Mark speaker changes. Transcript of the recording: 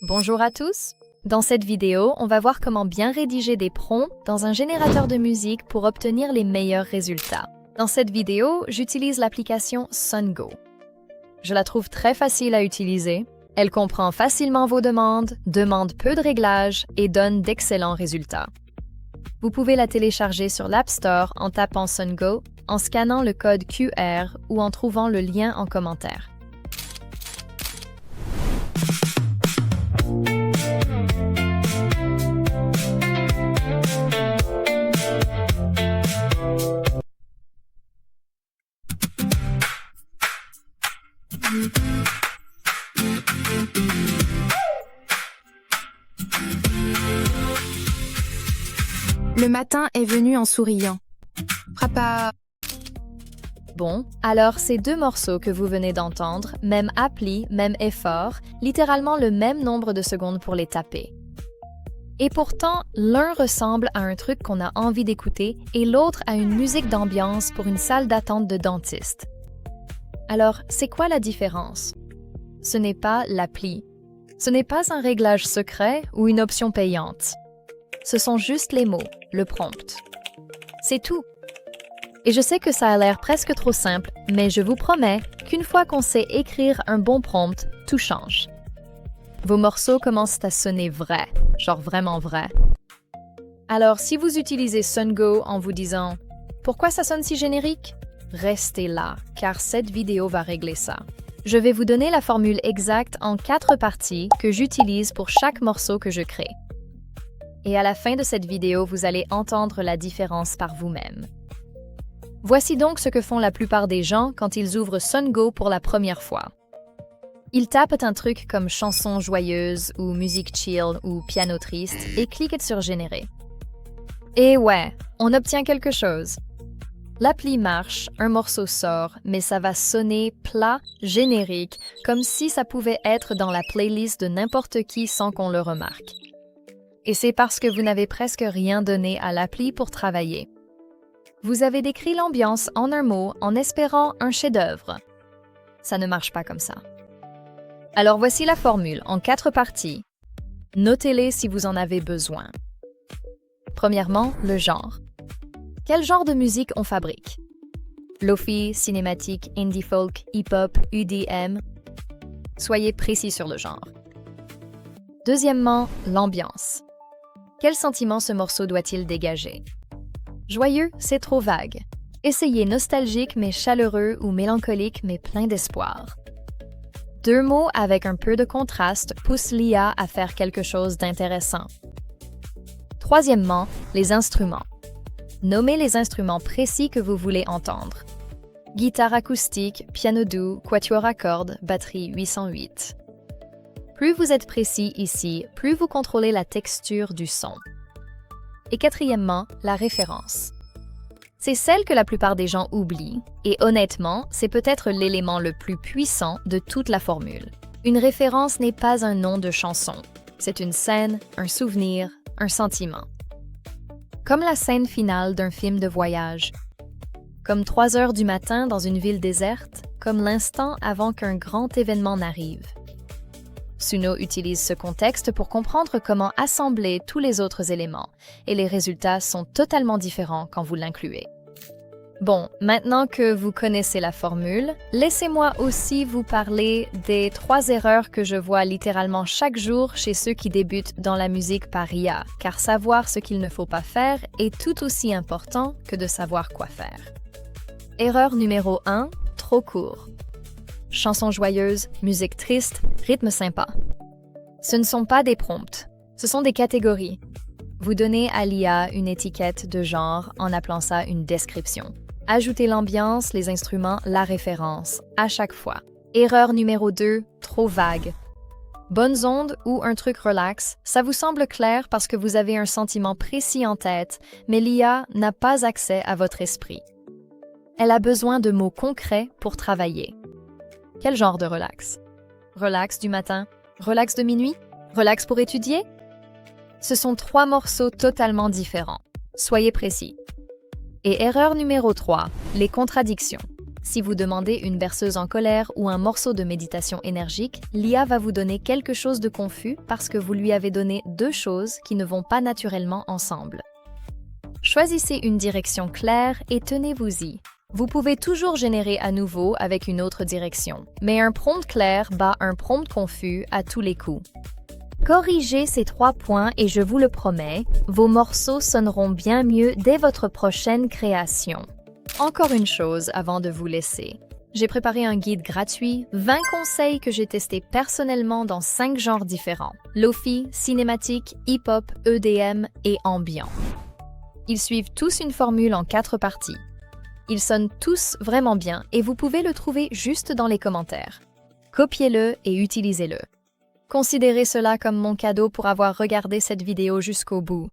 Speaker 1: Bonjour à tous! Dans cette vidéo, on va voir comment bien rédiger des prompts dans un générateur de musique pour obtenir les meilleurs résultats. Dans cette vidéo, j'utilise l'application SunGo. Je la trouve très facile à utiliser. Elle comprend facilement vos demandes, demande peu de réglages et donne d'excellents résultats. Vous pouvez la télécharger sur l'App Store en tapant SunGo, en scannant le code QR ou en trouvant le lien en commentaire.
Speaker 2: Le matin est venu en souriant. Frappa.
Speaker 1: Bon, alors ces deux morceaux que vous venez d'entendre, même appli, même effort, littéralement le même nombre de secondes pour les taper. Et pourtant, l'un ressemble à un truc qu'on a envie d'écouter et l'autre à une musique d'ambiance pour une salle d'attente de dentiste. Alors, c'est quoi la différence? Ce n'est pas l'appli. Ce n'est pas un réglage secret ou une option payante. Ce sont juste les mots, le prompt. C'est tout. Et je sais que ça a l'air presque trop simple, mais je vous promets qu'une fois qu'on sait écrire un bon prompt, tout change. Vos morceaux commencent à sonner vrais, genre vraiment vrais. Alors, si vous utilisez SunGo en vous disant « Pourquoi ça sonne si générique ?» Restez là, car cette vidéo va régler ça. Je vais vous donner la formule exacte en 4 parties que j'utilise pour chaque morceau que je crée. Et à la fin de cette vidéo, vous allez entendre la différence par vous-même. Voici donc ce que font la plupart des gens quand ils ouvrent SunGo pour la première fois. Ils tapent un truc comme chanson joyeuse ou musique chill ou piano triste et cliquent sur générer. Et ouais, on obtient quelque chose. L'appli marche, un morceau sort, mais ça va sonner plat, générique, comme si ça pouvait être dans la playlist de n'importe qui sans qu'on le remarque. Et c'est parce que vous n'avez presque rien donné à l'appli pour travailler. Vous avez décrit l'ambiance en un mot en espérant un chef-d'œuvre. Ça ne marche pas comme ça. Alors voici la formule en 4 parties. Notez-les si vous en avez besoin. Premièrement, le genre. Quel genre de musique on fabrique? Lo-fi, cinématique, indie folk, hip-hop, EDM. Soyez précis sur le genre. Deuxièmement, l'ambiance. Quel sentiment ce morceau doit-il dégager? Joyeux, c'est trop vague. Essayez nostalgique mais chaleureux ou mélancolique mais plein d'espoir. 2 mots avec un peu de contraste poussent l'IA à faire quelque chose d'intéressant. Troisièmement, les instruments. Nommez les instruments précis que vous voulez entendre. Guitare acoustique, piano doux, quatuor à cordes, batterie 808. Plus vous êtes précis ici, plus vous contrôlez la texture du son. Et quatrièmement, la référence. C'est celle que la plupart des gens oublient, et honnêtement, c'est peut-être l'élément le plus puissant de toute la formule. Une référence n'est pas un nom de chanson, c'est une scène, un souvenir, un sentiment. Comme la scène finale d'un film de voyage. Comme 3 heures du matin dans une ville déserte, comme l'instant avant qu'un grand événement n'arrive. Suno utilise ce contexte pour comprendre comment assembler tous les autres éléments, et les résultats sont totalement différents quand vous l'incluez. Bon, maintenant que vous connaissez la formule, laissez-moi aussi vous parler des 3 erreurs que je vois littéralement chaque jour chez ceux qui débutent dans la musique par IA, car savoir ce qu'il ne faut pas faire est tout aussi important que de savoir quoi faire. Erreur numéro 1, trop court. Chansons joyeuses, musique triste, rythme sympa. Ce ne sont pas des prompts, ce sont des catégories. Vous donnez à l'IA une étiquette de genre en appelant ça une description. Ajoutez l'ambiance, les instruments, la référence, à chaque fois. Erreur numéro 2, trop vague. Bonnes ondes ou un truc relax, ça vous semble clair parce que vous avez un sentiment précis en tête, mais l'IA n'a pas accès à votre esprit. Elle a besoin de mots concrets pour travailler. Quel genre de relax? Relax du matin? Relax de minuit? Relax pour étudier? Ce sont 3 morceaux totalement différents. Soyez précis. Et erreur numéro 3, les contradictions. Si vous demandez une berceuse en colère ou un morceau de méditation énergique, l'IA va vous donner quelque chose de confus parce que vous lui avez donné deux choses qui ne vont pas naturellement ensemble. Choisissez une direction claire et tenez-vous-y. Vous pouvez toujours générer à nouveau avec une autre direction, mais un prompt clair bat un prompt confus à tous les coups. Corrigez ces 3 points et je vous le promets, vos morceaux sonneront bien mieux dès votre prochaine création. Encore une chose avant de vous laisser. J'ai préparé un guide gratuit, 20 conseils que j'ai testés personnellement dans 5 genres différents: Lo-fi, cinématique, hip-hop, EDM et ambiant. Ils suivent tous une formule en 4 parties. Ils sonnent tous vraiment bien et vous pouvez le trouver juste dans les commentaires. Copiez-le et utilisez-le. Considérez cela comme mon cadeau pour avoir regardé cette vidéo jusqu'au bout.